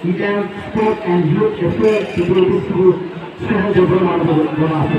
You can sport and youth effort to be distributed several different amounts of after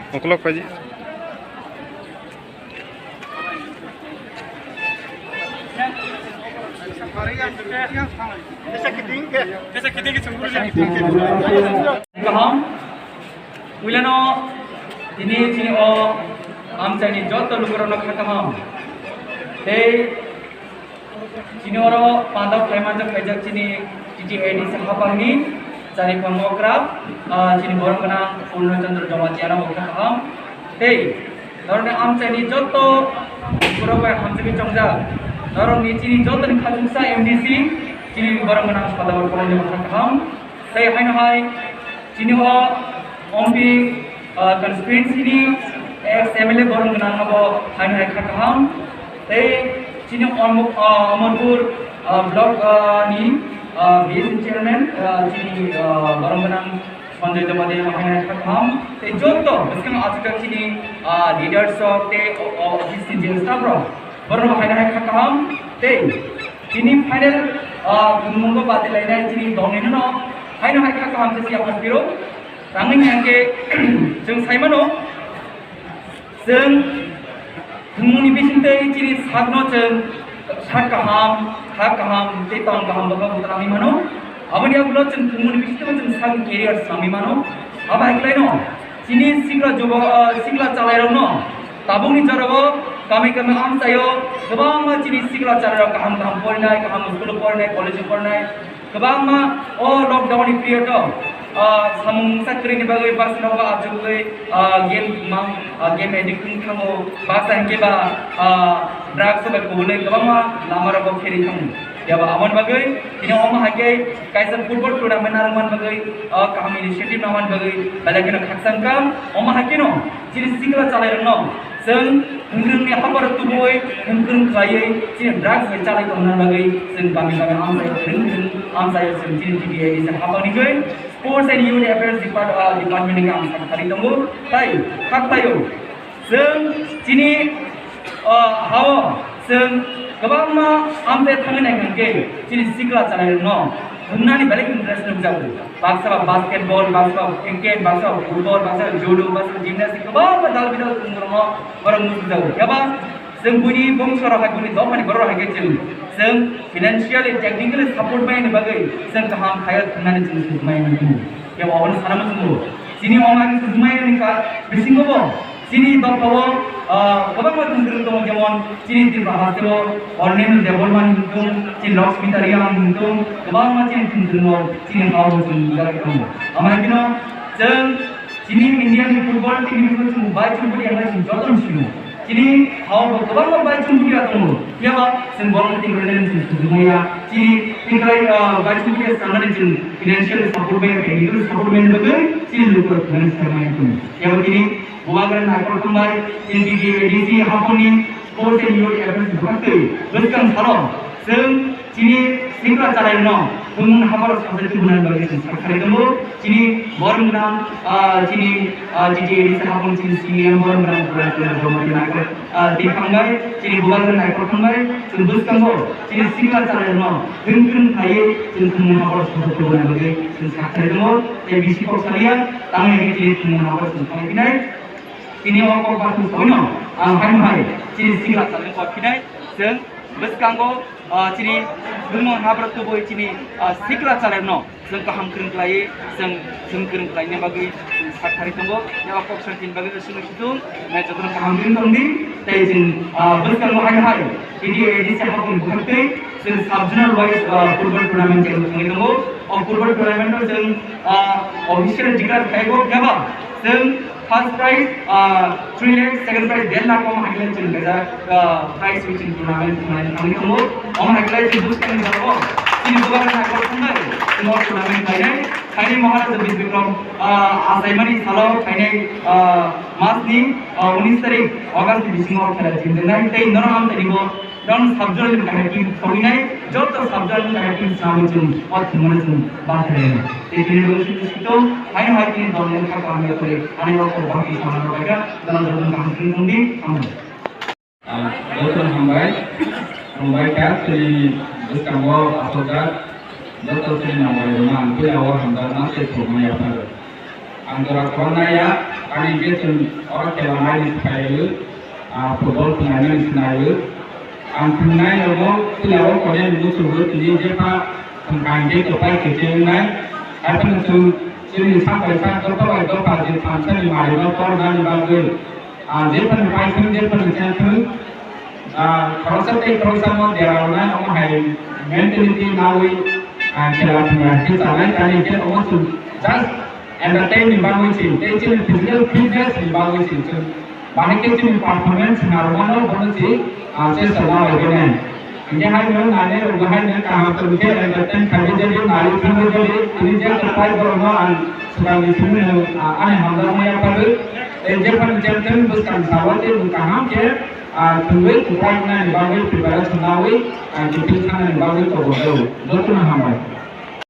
O'clock Pak Ji. Kaham, ulano ini cini o amca ini jauh terluka nak kaham. Hei, cini orang pandau preman jam kerja cini cici edi sahapa ini cari pemokrap cini borong kena Purno Chandra Jamatiana kaham. Hei, orang amca ini jauh berapa hamsa ni congja. Orang ni cini jauh ni khajungsa MDC cini borong kena pada berkolon jam kaham. Hei, hai cini o ompi constituency ni MLA borong kena ngabo hai kaham. Hei, cini Amarpur block ni BSC chairman cini borong kena Sanjay Jamade hai kaham. Hei, joto sekarang aja cini leaders of the BSC staff borong hai kaham. Hei, ini final munggo pati lainnya cini dongin no. Hai kaham sesi apa biro? Rangin yang ke jeng saimano jeng Muni bisinte ciri sagno jeng sak kaham, tetang kaham bapa putra mano. Abang dia bulat jeng muni bisinte jeng sag career sami mano. Abang iklai no. Cini sigla joba sigla calai no. Tabung ni jarawa kami am sayo. Kebang ma cini sigla calai kaham pernai, kaham school pernai, college pernai. Kebang ma lockdown ni period samung sakri ni bagai bahasa nawa ajukai game editing kamu bahasa yang keba drugs sebagai boleh kebama lamar apa kiri kamu ya bah aman bagai ini oma hakai kaisa football tournament araman bagai kami initiative naman bagai balakin khaksan kam oma hakai no jadi sikla calai no seng mungkin ni apa baru tubuh mungkin kaya jadi drugs calai kamu bagai seng kami am saya seng jadi di apa ni kai Sports and Youth Affairs Department yang amat hari tunggu, tay, hak tayo. Seng sini hawa seng kebang ma ampe tangan yang ke sini sikla cakap no. Guna ni balik interest nak jauh. Bahasa basketball, bahasa cricket, bahasa football, bahasa judo, bahasa gymnastics kebang dal bidal tunggu no orang musuh jauh. Ya bang, seng bunyi bong suara hak bunyi dom ni baru hak kecil. Seng financial and technical support main bagai seng kaham khayal kena ni jenis main itu ya wawan sana macam sini orang itu main ni kah bising apa sini dok bawa kebang macam tu tu macam sini di bahasa lo online development itu sini lock mitariam itu kebang macam tu sini kau macam jaga kamu amal kino seng sini Indian football team itu macam baik cuma yang lain jodoh sini Jadi, how kebang baca buku dia tu, ya bah, sembang tinggal dalam dunia. Jadi, tinggal baca buku dia sangat jenis financial support bank, legal support bank bagai, jadi lupa dengan sama itu. Ya begini, bukan nak pertumbuhan, jadi edisi apa ni, sports and youth affairs berarti, bukan salah. Jadi, singkat cara ini, pun hamar sampai tujuan bagi sekarang itu, jadi baru menang, jadi edisi apa ni, jadi baru menang berarti berarti nak di panggai, jadi bukan nak pertumbuhan, teruskan jadi singkat cara ini, mungkin kaya, jadi hamar sampai tujuan bagi sekarang itu, jadi bisi perkalian, tangan ini jadi hamar sampai ini orang batu punya, hai, jadi singkat cara ini kita, bus kanggo ciri rumah habar tu boy ciri sikla calen no seng kaham kering kelai seng kering kelai ni bagi sakari tunggu ya apa option bagi sunu itu na jatuh kaham kering tunggu tapi cin bus kanggo hai ini edisi apa pun bukan seng subjonal wise football tournament cakap tunggu football tournament tu seng official jikar kaigo apa seng first prize 3 lakhs, second prize 10 lakh हम highlight चल गया price which in tournament kami tunggu हम highlight di boost kami baru ini bukan nak bertunggu semua tournament kini महाराज बीस विक्रम आसाइमनी सालो kini mas ni 19 तारीख अगस्त 20 और खेला जिंदगी ते नरम हम तरी वो dan subject yang kami tim kami jauh ter subject yang kami tim sama macam orang macam bahasa ini. Jadi ini itu hanya hanya ini dalam yang kami kami ane orang berbagi sama mereka dalam dalam kami tim kami sama. Dokter Hambai kat si Istanbul Asokat Dokter si Namai Rumah Anggil awal Hambai nanti rumah apa? Antara korang ya, kami kita orang kelamai di Thailand, football pemain di Thailand. Antunai logo tilawa kone dulu suruh jadi jepa tentang dia kepai kecilnya apa nusuk sini sampai saat terpakai terpakai jadi pantai di mana lo korban dibangun jepa kepai pun jepa mencantum kalau seperti kalau sama dia orang orang hai mentality nawi kalau punya kita lain kali dia orang tu just entertain dibangun sih jadi physical fitness dibangun sih banyak kecil performance harus bangun sih Asyik salah lagi ni. Ini hari ni nane orang ni kaham terbuka entertain kami jadi nari kami jadi ini jadi terkait berulang sebagai semua ane hamzah ni apa tu? Jepan jepan bukan sawat itu kaham je tunggu kurang ni bagi pribadi senawi jadi sana bagi tu boleh. Betul hamzah.